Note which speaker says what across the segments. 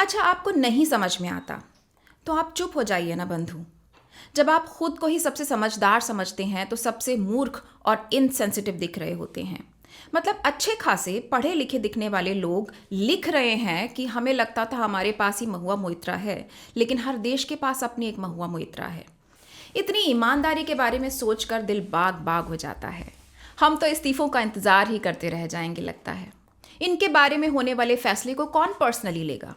Speaker 1: अच्छा, आपको नहीं समझ में आता तो आप चुप हो जाइए ना बंधु। जब आप खुद को ही सबसे समझदार समझते हैं तो सबसे मूर्ख और इनसेंसिटिव दिख रहे होते हैं। मतलब अच्छे खासे पढ़े लिखे दिखने वाले लोग लिख रहे हैं कि हमें लगता था हमारे पास ही महुआ मोइत्रा है, लेकिन हर देश के पास अपनी एक महुआ मोइत्रा है। इतनी ईमानदारी के बारे में सोचकर दिल बाग बाग हो जाता है। हम तो इस्तीफों का इंतजार ही करते रह जाएंगे लगता है। इनके बारे में होने वाले फैसले को कौन पर्सनली लेगा?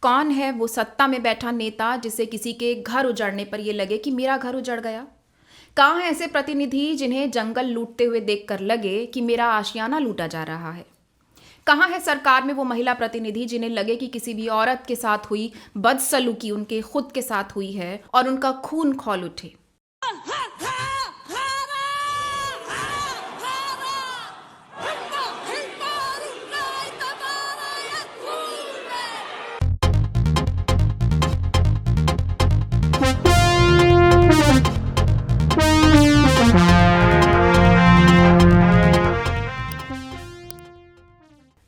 Speaker 1: कौन है वो सत्ता में बैठा नेता जिसे किसी के घर उजड़ने पर यह लगे कि मेरा घर उजड़ गया? कहाँ हैं ऐसे प्रतिनिधि जिन्हें जंगल लूटते हुए देखकर लगे कि मेरा आशियाना लूटा जा रहा है? कहाँ है सरकार में वो महिला प्रतिनिधि जिन्हें लगे कि किसी भी औरत के साथ हुई बदसलूकी उनके खुद के साथ हुई है और उनका खून खौल उठे?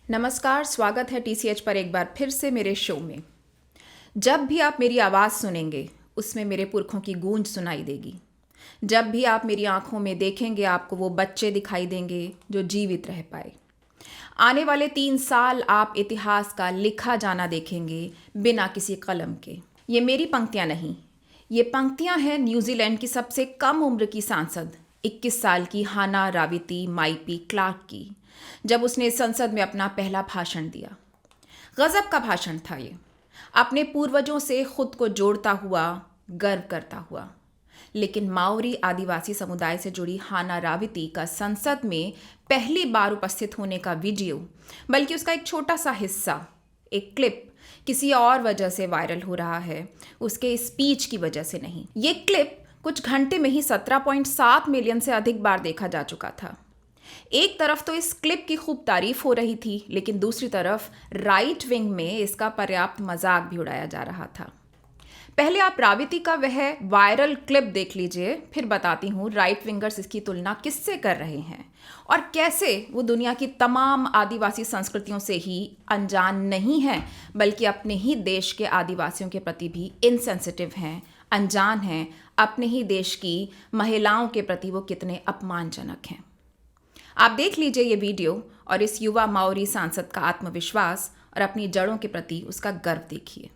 Speaker 1: नमस्कार, स्वागत है TCH पर एक बार फिर से मेरे शो में। जब भी आप मेरी आवाज़ सुनेंगे उसमें मेरे पुरखों की गूंज सुनाई देगी। जब भी आप मेरी आंखों में देखेंगे आपको वो बच्चे दिखाई देंगे जो जीवित रह पाए। आने वाले 3 साल आप इतिहास का लिखा जाना देखेंगे बिना किसी कलम के। ये मेरी पंक्तियाँ नहीं, ये पंक्तियाँ हैं न्यूजीलैंड की सबसे कम उम्र की सांसद 21 साल की हाना राविती माइपी क्लार्क की, जब उसने संसद में अपना पहला भाषण दिया। गजब का भाषण था ये, अपने पूर्वजों से खुद को जोड़ता हुआ, गर्व करता हुआ। लेकिन माओरी आदिवासी समुदाय से जुड़ी हाना राविती का संसद में पहली बार उपस्थित होने का वीडियो, बल्कि उसका एक छोटा सा हिस्सा, एक क्लिप किसी और वजह से वायरल हो रहा है, उसके स्पीच की वजह से नहीं। ये क्लिप कुछ घंटे में ही 17.7 मिलियन से अधिक बार देखा जा चुका था। एक तरफ तो इस क्लिप की खूब तारीफ हो रही थी, लेकिन दूसरी तरफ राइट विंग में इसका पर्याप्त मजाक भी उड़ाया जा रहा था। पहले आप राविती का वह वायरल क्लिप देख लीजिए, फिर बताती हूँ राइट विंगर्स इसकी तुलना किससे कर रहे हैं और कैसे वो दुनिया की तमाम आदिवासी संस्कृतियों से ही अनजान नहीं हैं, बल्कि अपने ही देश के आदिवासियों के प्रति भी इनसेंसिटिव हैं, अनजान हैं। अपने ही देश की महिलाओं के प्रति वो कितने अपमानजनक हैं। आप देख लीजिए ये वीडियो और इस युवा माओरी सांसद का आत्मविश्वास और अपनी जड़ों के प्रति उसका गर्व देखिए।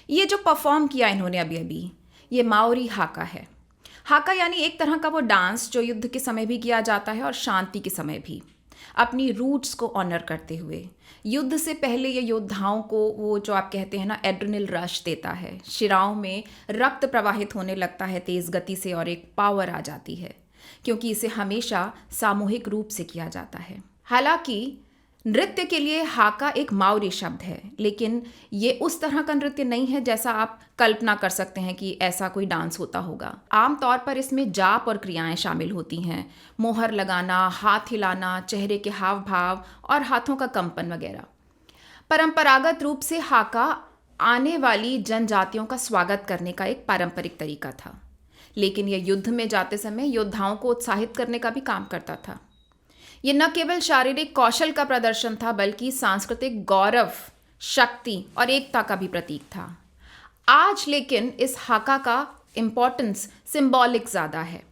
Speaker 1: ये जो परफॉर्म किया इन्होंने अभी ये माओरी हाका है। हाका यानी एक तरह का वो डांस जो युद्ध के समय भी किया जाता है और शांति के समय भी, अपनी रूट्स को ऑनर करते हुए। युद्ध से पहले ये योद्धाओं को वो जो आप कहते हैं ना एड्रेनल रश देता है, शिराओं में रक्त प्रवाहित होने लगता है तेज़ गति से और एक पावर आ जाती है, क्योंकि इसे हमेशा सामूहिक रूप से किया जाता है। हालांकि नृत्य के लिए हाका एक माओरी शब्द है, लेकिन ये उस तरह का नृत्य नहीं है जैसा आप कल्पना कर सकते हैं कि ऐसा कोई डांस होता होगा। आमतौर पर इसमें जाप और क्रियाएं शामिल होती हैं, मोहर लगाना, हाथ हिलाना, चेहरे के हाव भाव और हाथों का कंपन वगैरह। परंपरागत रूप से हाका आने वाली जनजातियों का स्वागत करने का एक पारंपरिक तरीका था, लेकिन यह युद्ध में जाते समय योद्धाओं को उत्साहित करने का भी काम करता था। ये न केवल शारीरिक कौशल का प्रदर्शन था, बल्कि सांस्कृतिक गौरव, शक्ति और एकता का भी प्रतीक था। आज लेकिन इस हाका का इम्पोर्टेंस सिंबॉलिक ज़्यादा है।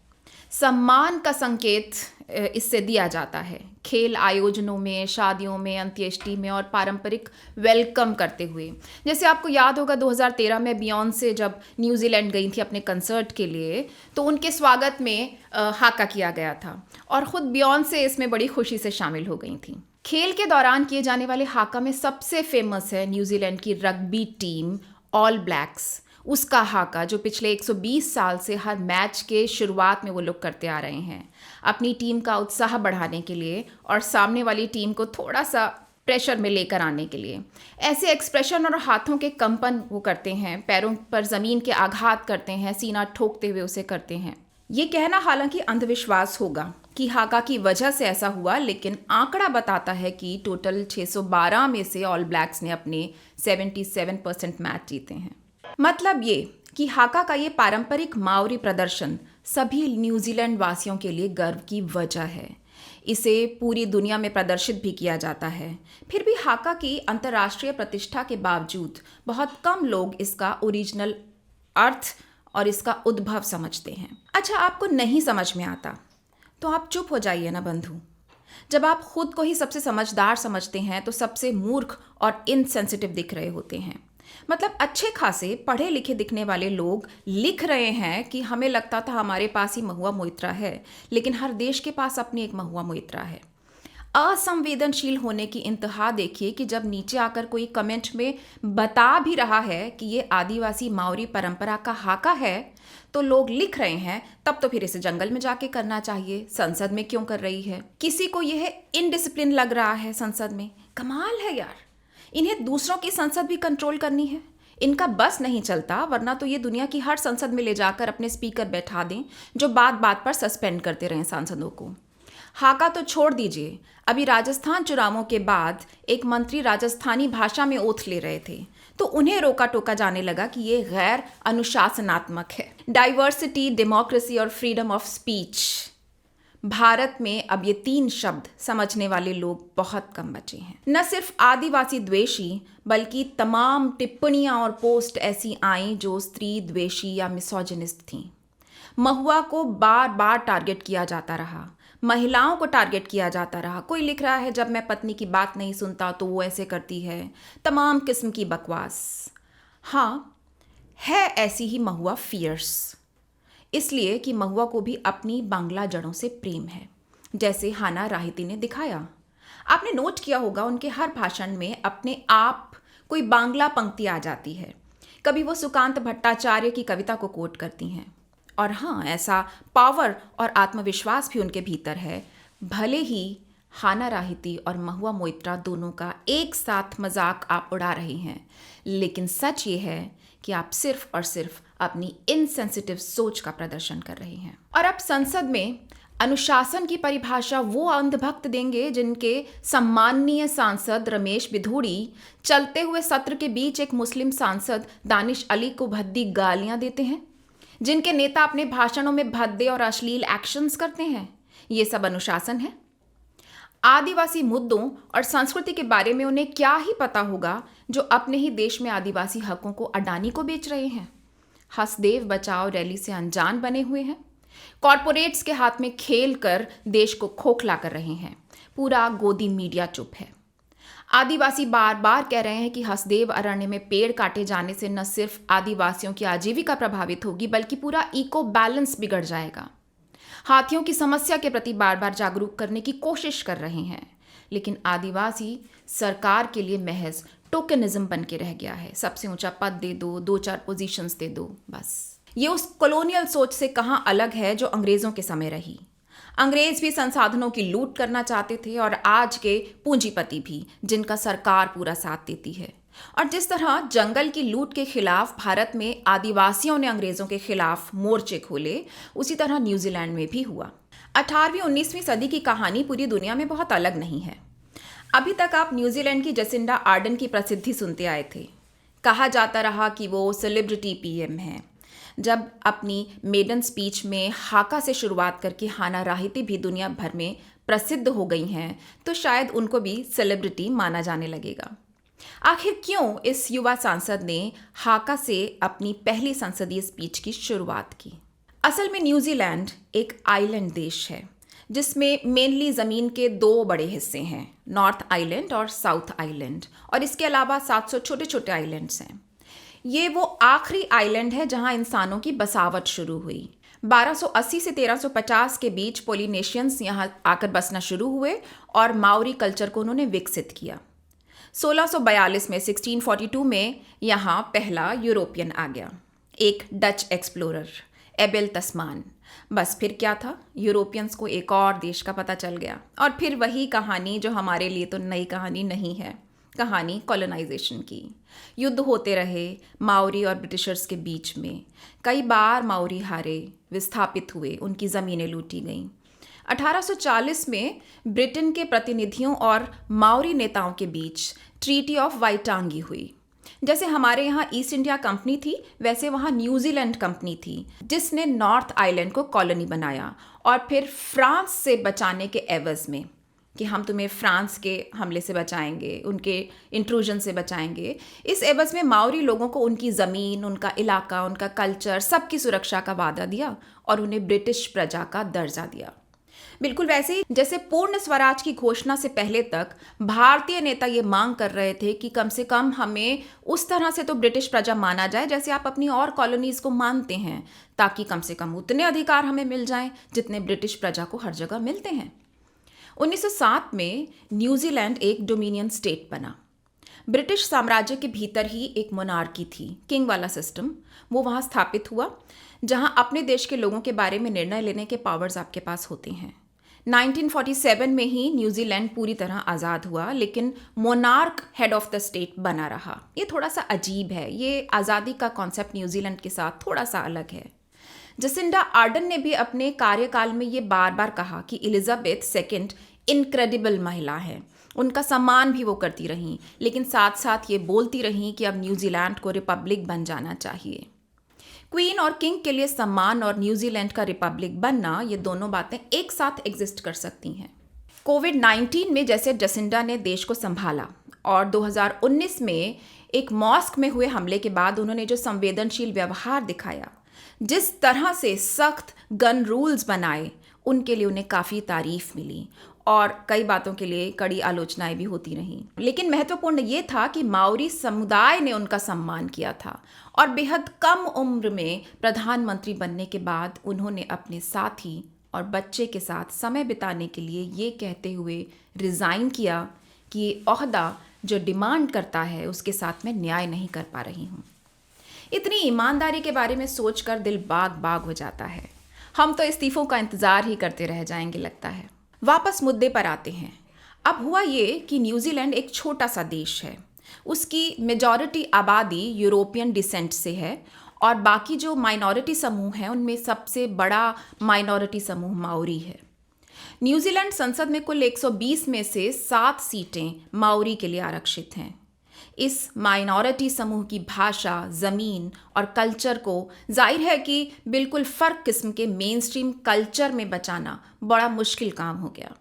Speaker 1: सम्मान का संकेत इससे दिया जाता है। खेल आयोजनों में, शादियों में, अंत्येष्टि में और पारंपरिक वेलकम करते हुए। जैसे आपको याद होगा 2013 में बियॉन्से जब न्यूजीलैंड गई थी अपने कंसर्ट के लिए, तो उनके स्वागत में हाका किया गया था और ख़ुद बियॉन्से इसमें बड़ी खुशी से शामिल हो गई थी। खेल के दौरान किए जाने वाले हाका में सबसे फेमस है न्यूजीलैंड की रग्बी टीम ऑल ब्लैक्स, उसका हाका जो पिछले 120 साल से हर मैच के शुरुआत में वो लोग करते आ रहे हैं, अपनी टीम का उत्साह बढ़ाने के लिए और सामने वाली टीम को थोड़ा सा प्रेशर में लेकर आने के लिए। ऐसे एक्सप्रेशन और हाथों के कंपन वो करते हैं, पैरों पर ज़मीन के आघात करते हैं, सीना ठोकते हुए उसे करते हैं। ये कहना हालांकि अंधविश्वास होगा कि हाका की वजह से ऐसा हुआ, लेकिन आंकड़ा बताता है कि टोटल 612 में से ऑल ब्लैक्स ने अपने 77% मैच जीते हैं। मतलब ये कि हाका का ये पारंपरिक माओरी प्रदर्शन सभी न्यूजीलैंड वासियों के लिए गर्व की वजह है। इसे पूरी दुनिया में प्रदर्शित भी किया जाता है। फिर भी हाका की अंतर्राष्ट्रीय प्रतिष्ठा के बावजूद बहुत कम लोग इसका ओरिजिनल अर्थ और इसका उद्भव समझते हैं। अच्छा, आपको नहीं समझ में आता तो आप चुप हो जाइए ना बंधु। जब आप खुद को ही सबसे समझदार समझते हैं तो सबसे मूर्ख और इनसेंसिटिव दिख रहे होते हैं। मतलब अच्छे खासे पढ़े लिखे दिखने वाले लोग लिख रहे हैं कि हमें लगता था हमारे पास ही महुआ मोइत्रा है, लेकिन हर देश के पास अपनी एक महुआ मोइत्रा है। असंवेदनशील होने की इंतहा देखिए कि जब नीचे आकर कोई कमेंट में बता भी रहा है कि ये आदिवासी माओरी परंपरा का हाका है, तो लोग लिख रहे हैं तब तो फिर इसे जंगल में जाके करना चाहिए, संसद में क्यों कर रही है। किसी को यह इनडिसिप्लिन लग रहा है संसद में। कमाल है यार, इन्हें दूसरों की संसद भी कंट्रोल करनी है। इनका बस नहीं चलता, वरना तो ये दुनिया की हर संसद में ले जाकर अपने स्पीकर बैठा दें जो बात बात पर सस्पेंड करते रहें सांसदों को। हाका तो छोड़ दीजिए, अभी राजस्थान चुनावों के बाद एक मंत्री राजस्थानी भाषा में ओथ ले रहे थे तो उन्हें रोका टोका जाने लगा कि ये गैर अनुशासनात्मक है। डाइवर्सिटी, डेमोक्रेसी और फ्रीडम ऑफ स्पीच, भारत में अब ये 3 शब्द समझने वाले लोग बहुत कम बचे हैं। न सिर्फ आदिवासी द्वेषी बल्कि तमाम टिप्पणियां और पोस्ट ऐसी आईं जो स्त्री द्वेषी या मिसोजिनिस्ट थीं। महुआ को बार बार टारगेट किया जाता रहा, महिलाओं को टारगेट किया जाता रहा। कोई लिख रहा है जब मैं पत्नी की बात नहीं सुनता तो वो ऐसे करती है, तमाम किस्म की बकवास। हाँ, है ऐसी ही महुआ फियर्स, इसलिए कि महुआ को भी अपनी बांग्ला जड़ों से प्रेम है, जैसे हाना राहिती ने दिखाया। आपने नोट किया होगा उनके हर भाषण में अपने आप कोई बांग्ला पंक्ति आ जाती है। कभी वो सुकांत भट्टाचार्य की कविता को कोट करती हैं। और हाँ, ऐसा पावर और आत्मविश्वास भी उनके भीतर है। भले ही हाना राहिती और महुआ मोइत्रा दोनों का एक साथ मजाक आप उड़ा रहे हैं, लेकिन सच ये है कि आप सिर्फ और सिर्फ अपनी इनसेंसिटिव सोच का प्रदर्शन कर रहे हैं। और अब संसद में अनुशासन की परिभाषा वो अंधभक्त देंगे जिनके सम्माननीय सांसद रमेश बिधूड़ी चलते हुए सत्र के बीच एक मुस्लिम सांसद दानिश अली को भद्दी गालियां देते हैं, जिनके नेता अपने भाषणों में भद्दे और अश्लील एक्शंस करते हैं। ये सब अनुशासन है? आदिवासी मुद्दों और संस्कृति के बारे में उन्हें क्या ही पता होगा जो अपने ही देश में आदिवासी हकों को अडानी को बेच रहे हैं। हसदेव बचाओ रैली से अनजान बने हुए हैं, कॉरपोरेट्स के हाथ में खेल कर देश को खोखला कर रहे हैं। पूरा गोदी मीडिया चुप है। आदिवासी बार बार कह रहे हैं कि हसदेव अरण्य में पेड़ काटे जाने से न सिर्फ आदिवासियों की आजीविका प्रभावित होगी बल्कि पूरा इको बैलेंस बिगड़ जाएगा। हाथियों की समस्या के प्रति बार बार जागरूक करने की कोशिश कर रहे हैं, लेकिन आदिवासी सरकार के लिए महज टोकनिज्म बन के रह गया है। सबसे ऊंचा पद दे दो, 2-4 पोजीशंस दे दो, बस। ये उस कॉलोनियल सोच से कहाँ अलग है जो अंग्रेजों के समय रही। अंग्रेज भी संसाधनों की लूट करना चाहते थे और आज के पूंजीपति भी, जिनका सरकार पूरा साथ देती है। और जिस तरह जंगल की लूट के खिलाफ भारत में आदिवासियों ने अंग्रेजों के खिलाफ मोर्चे खोले, उसी तरह न्यूजीलैंड में भी हुआ। 18वीं 19वीं सदी की कहानी पूरी दुनिया में बहुत अलग नहीं है। अभी तक आप न्यूजीलैंड की जसिंडा आर्डन की प्रसिद्धि सुनते आए थे। कहा जाता रहा कि वो सेलिब्रिटी पीएम हैं। जब अपनी मेडन स्पीच में हाका से शुरुआत करके हाना राहिती भी दुनिया भर में प्रसिद्ध हो गई हैं, तो शायद उनको भी सेलिब्रिटी माना जाने लगेगा। आखिर क्यों इस युवा सांसद ने हाका से अपनी पहली संसदीय स्पीच की शुरुआत की? असल में न्यूजीलैंड एक आइलैंड देश है जिसमें मेनली ज़मीन के 2 बड़े हिस्से हैं, नॉर्थ आइलैंड और साउथ आइलैंड, और इसके अलावा 700 छोटे छोटे आइलैंड्स हैं। ये वो आखिरी आइलैंड है जहां इंसानों की बसावट शुरू हुई। 1280 से 1350 के बीच पोलिनेशियंस यहाँ आकर बसना शुरू हुए और माओरी कल्चर को उन्होंने विकसित किया। 1642 में 1642 में यहाँ पहला यूरोपियन आ गया, एक डच एक्सप्लोरर एबेल तस्मान। बस फिर क्या था, यूरोपियंस को एक और देश का पता चल गया और फिर वही कहानी जो हमारे लिए तो नई कहानी नहीं है, कहानी कॉलोनाइजेशन की। युद्ध होते रहे माओरी और ब्रिटिशर्स के बीच में। कई बार माओरी हारे, विस्थापित हुए, उनकी ज़मीनें लूटी गईं। 1840 में ब्रिटेन के प्रतिनिधियों और माओरी नेताओं के बीच ट्रीटी ऑफ वाइटांगी हुई। जैसे हमारे यहाँ ईस्ट इंडिया कंपनी थी, वैसे वहाँ न्यूजीलैंड कंपनी थी जिसने नॉर्थ आइलैंड को कॉलोनी बनाया और फिर फ्रांस से बचाने के एवज में कि हम तुम्हें फ्रांस के हमले से बचाएंगे, उनके इंट्रूजन से बचाएंगे, इस एवज में माओरी लोगों को उनकी ज़मीन, उनका इलाका, उनका कल्चर, सबकी सुरक्षा का वादा दिया और उन्हें ब्रिटिश प्रजा का दर्जा दिया। बिल्कुल वैसे ही जैसे पूर्ण स्वराज की घोषणा से पहले तक भारतीय नेता ये मांग कर रहे थे कि कम से कम हमें उस तरह से तो ब्रिटिश प्रजा माना जाए जैसे आप अपनी और कॉलोनीज़ को मानते हैं, ताकि कम से कम उतने अधिकार हमें मिल जाएं जितने ब्रिटिश प्रजा को हर जगह मिलते हैं। 1907 में न्यूजीलैंड एक डोमिनियन स्टेट बना। ब्रिटिश साम्राज्य के भीतर ही एक मोनार्की थी, किंग वाला सिस्टम, वो वहाँ स्थापित हुआ जहाँ अपने देश के लोगों के बारे में निर्णय लेने के पावर्स आपके पास होते हैं। 1947 में ही न्यूजीलैंड पूरी तरह आज़ाद हुआ, लेकिन monarch head of the state बना रहा। ये थोड़ा सा अजीब है, ये आज़ादी का कॉन्सेप्ट न्यूजीलैंड के साथ थोड़ा सा अलग है। जसिंडा आर्डन ने भी अपने कार्यकाल में ये बार बार कहा कि एलिजाबेथ सेकंड इनक्रेडिबल महिला है, उनका सम्मान भी वो करती रहीं, लेकिन साथ साथ ये बोलती रहीं कि अब न्यूजीलैंड को रिपब्लिक बन जाना चाहिए। क्वीन और किंग के लिए सम्मान और न्यूजीलैंड का रिपब्लिक बनना, ये दोनों बातें एक साथ एग्जिस्ट कर सकती हैं। कोविड-19 में जैसे जसिंडा ने देश को संभाला और 2019 में एक मॉस्क में हुए हमले के बाद उन्होंने जो संवेदनशील व्यवहार दिखाया, जिस तरह से सख्त गन रूल्स बनाए, उनके लिए उन्हें काफ़ी तारीफ मिली और कई बातों के लिए कड़ी आलोचनाएं भी होती रहीं। लेकिन महत्वपूर्ण ये था कि माओरी समुदाय ने उनका सम्मान किया था और बेहद कम उम्र में प्रधानमंत्री बनने के बाद उन्होंने अपने साथी और बच्चे के साथ समय बिताने के लिए ये कहते हुए रिज़ाइन किया कि ये ओहदा जो डिमांड करता है उसके साथ मैं न्याय नहीं कर पा रही हूँ। इतनी ईमानदारी के बारे में सोचकर दिल बाग बाग हो जाता है। हम तो इस्तीफ़ों का इंतज़ार ही करते रह जाएंगे लगता है। वापस मुद्दे पर आते हैं। अब हुआ ये कि न्यूजीलैंड एक छोटा सा देश है, उसकी मेजॉरिटी आबादी यूरोपियन डिसेंट से है और बाकी जो माइनॉरिटी समूह हैं उनमें सबसे बड़ा माइनॉरिटी समूह माओरी है। न्यूजीलैंड संसद में कुल 120 में से 7 सीटें माओरी के लिए आरक्षित हैं। इस माइनॉरिटी समूह की भाषा, ज़मीन और कल्चर को जाहिर है कि बिल्कुल फ़र्क किस्म के मेन स्ट्रीम कल्चर में बचाना बड़ा मुश्किल काम हो गया।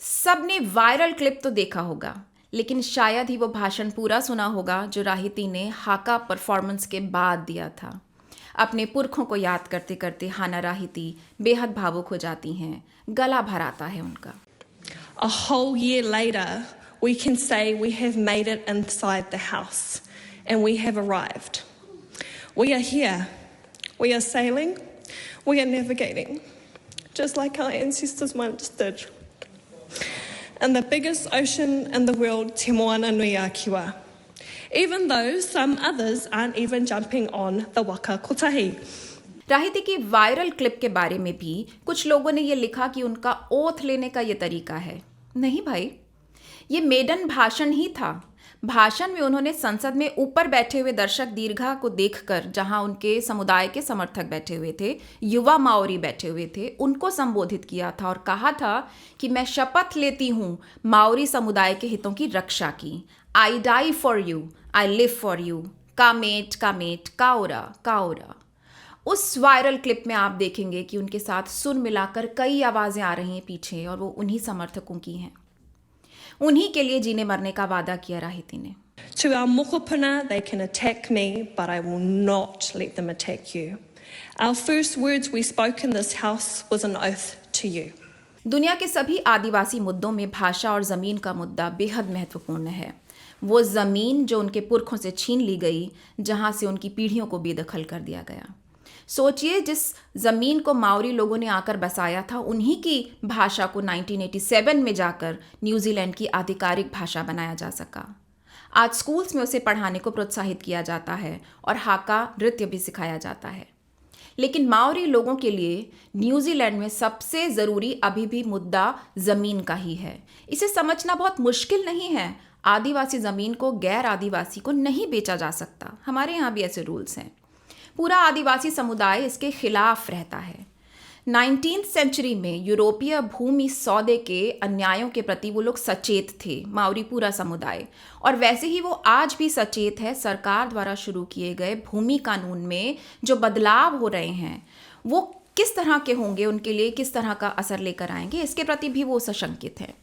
Speaker 1: सब ने वायरल क्लिप तो देखा होगा, लेकिन शायद ही वो भाषण पूरा सुना होगा जो राहिती ने हाका परफॉर्मेंस के बाद दिया था। अपने पुरखों को याद करते करते हाना राहिती बेहद भावुक हो जाती हैं, गला भर आता है उनका।
Speaker 2: A whole year later, we can say we have made it inside the house and we have arrived. We are here. We are sailing. We are navigating, just like our ancestors once did. In the biggest ocean in the world, Te Moana Nui a Kiwa. Even though some others aren't even jumping on the waka kotahi.
Speaker 1: राहिती की viral clip के बारे में भी कुछ लोगों ने ये लिखा कि उनका ओथ लेने का ये तरीका है। नहीं भाई, ये मेडन भाषण ही था। भाषण में उन्होंने संसद में ऊपर बैठे हुए दर्शक दीर्घा को देखकर, जहां उनके समुदाय के समर्थक बैठे हुए थे, युवा माओरी बैठे हुए थे, उनको संबोधित किया था और कहा था कि मैं शपथ लेती हूँ माओरी समुदाय के हितों की रक्षा की। I die for you, I live for you, कामेट कामेट काओरा काओरा। उस वायरल क्लिप में आप देखेंगे कि उनके साथ सुर मिलाकर कई आवाज़ें आ रही हैं पीछे और वो उन्हीं समर्थकों की हैं। उन्हीं के लिए जीने मरने का वादा किया राहिती ने।
Speaker 2: To our mokopuna, they can attack me, but I will not let them attack you. Our first words we spoke in this house was an oath to you.
Speaker 1: दुनिया के सभी आदिवासी मुद्दों में भाषा और ज़मीन का मुद्दा बेहद महत्वपूर्ण है। वो ज़मीन जो उनके पुरखों से छीन ली गई, जहाँ से उनकी पीढ़ियों को बेदखल कर दिया गया। सोचिए, जिस ज़मीन को माओरी लोगों ने आकर बसाया था, उन्हीं की भाषा को 1987 में जाकर न्यूजीलैंड की आधिकारिक भाषा बनाया जा सका। आज स्कूल्स में उसे पढ़ाने को प्रोत्साहित किया जाता है और हाका नृत्य भी सिखाया जाता है। लेकिन माओरी लोगों के लिए न्यूजीलैंड में सबसे ज़रूरी अभी भी मुद्दा ज़मीन का ही है। इसे समझना बहुत मुश्किल नहीं है। आदिवासी ज़मीन को गैर आदिवासी को नहीं बेचा जा सकता। हमारे यहाँ भी ऐसे रूल्स हैं। पूरा आदिवासी समुदाय इसके खिलाफ रहता है। 19th सेंचुरी में यूरोपीय भूमि सौदे के अन्यायों के प्रति वो लोग सचेत थे, माओरी पूरा समुदाय। और वैसे ही वो आज भी सचेत है। सरकार द्वारा शुरू किए गए भूमि कानून में जो बदलाव हो रहे हैं वो किस तरह के होंगे, उनके लिए किस तरह का असर लेकर आएंगे, इसके प्रति भी वो सशंकित हैं।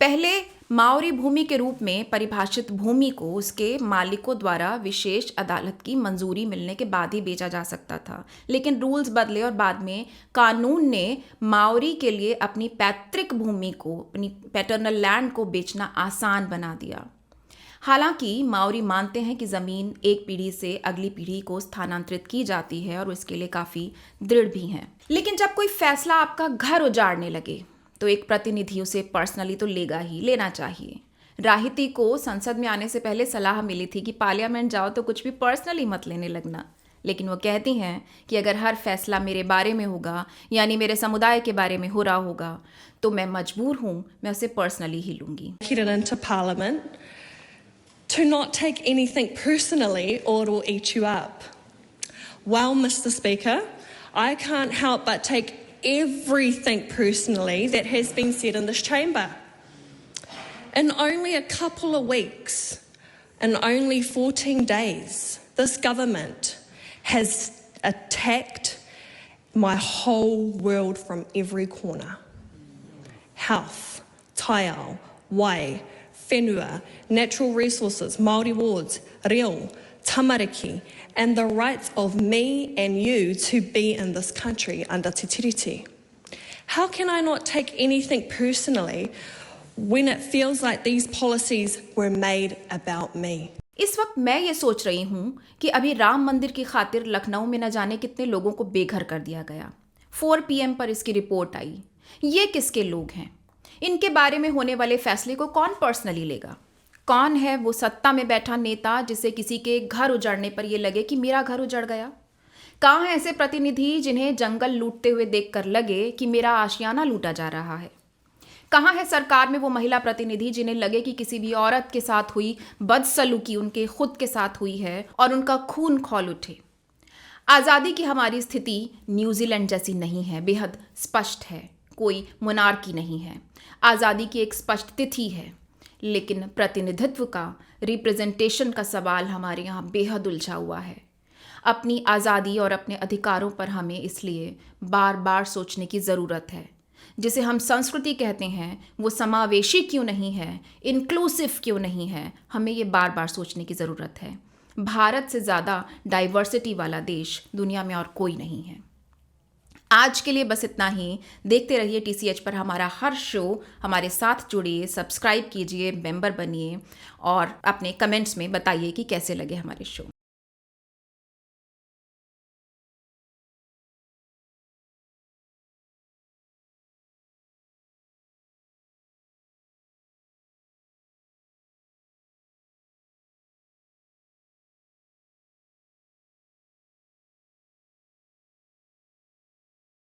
Speaker 1: पहले माओरी भूमि के रूप में परिभाषित भूमि को उसके मालिकों द्वारा विशेष अदालत की मंजूरी मिलने के बाद ही बेचा जा सकता था। लेकिन रूल्स बदले और बाद में कानून ने माओरी के लिए अपनी पैतृक भूमि को, अपनी पैटर्नल लैंड को बेचना आसान बना दिया। हालांकि माओरी मानते हैं कि ज़मीन एक पीढ़ी से अगली पीढ़ी को स्थानांतरित की जाती है और इसके लिए काफ़ी दृढ़ भी हैं। लेकिन जब कोई फैसला आपका घर उजाड़ने लगे तो एक प्रतिनिधि उसे पर्सनली तो लेना चाहिए। राहिती को संसद में आने से पहले सलाह मिली थी कि पार्लियामेंट जाओ तो कुछ भी पर्सनली मत लेने लगना। लेकिन वो कहती हैं कि अगर हर फैसला मेरे बारे में होगा, यानी मेरे समुदाय के बारे में हो रहा होगा, तो मैं मजबूर हूँ, मैं उसे पर्सनली ही लूँगी।
Speaker 2: Headed into Parliament to not take anything personally or it will eat you up. Well, Mr. Speaker, I can't help but take everything personally that has been said in this chamber. In only a couple of weeks, in only 14 days, this government has attacked my whole world from every corner. Health, taiao, wai, whenua, natural resources, Māori wards, reo, tamariki, and the rights of me and you to be in this country under Te Tiriti. How can I not take anything personally when it feels like these policies were made about me?
Speaker 1: इस वक्त मैं ये सोच रही हूँ कि अभी राम मंदिर की खातिर लखनऊ में न जाने कितने लोगों को बेघर कर दिया गया। 4 PM पर इसकी रिपोर्ट आई। ये किसके लोग हैं? इनके बारे में होने वाले फैसले को कौन पर्सनली लेगा? कौन है वो सत्ता में बैठा नेता जिसे किसी के घर उजड़ने पर यह लगे कि मेरा घर उजड़ गया? कहाँ हैं ऐसे प्रतिनिधि जिन्हें जंगल लूटते हुए देखकर लगे कि मेरा आशियाना लूटा जा रहा है? कहाँ है सरकार में वो महिला प्रतिनिधि जिन्हें लगे कि किसी भी औरत के साथ हुई बदसलूकी उनके खुद के साथ हुई है और उनका खून खौल उठे? आज़ादी की हमारी स्थिति न्यूजीलैंड जैसी नहीं है, बेहद स्पष्ट है। कोई मोनार्की नहीं है। आज़ादी की एक स्पष्ट तिथि है, लेकिन प्रतिनिधित्व का, रिप्रेजेंटेशन का सवाल हमारे यहाँ बेहद उलझा हुआ है। अपनी आज़ादी और अपने अधिकारों पर हमें इसलिए बार बार सोचने की ज़रूरत है। जिसे हम संस्कृति कहते हैं वो समावेशी क्यों नहीं है, इंक्लूसिव क्यों नहीं है, हमें ये बार बार सोचने की ज़रूरत है। भारत से ज़्यादा डाइवर्सिटी वाला देश दुनिया में और कोई नहीं है। आज के लिए बस इतना ही। देखते रहिए TCH पर हमारा हर शो। हमारे साथ जुड़िए, सब्सक्राइब कीजिए, मेंबर बनिए और अपने कमेंट्स में बताइए कि कैसे लगे हमारे शो।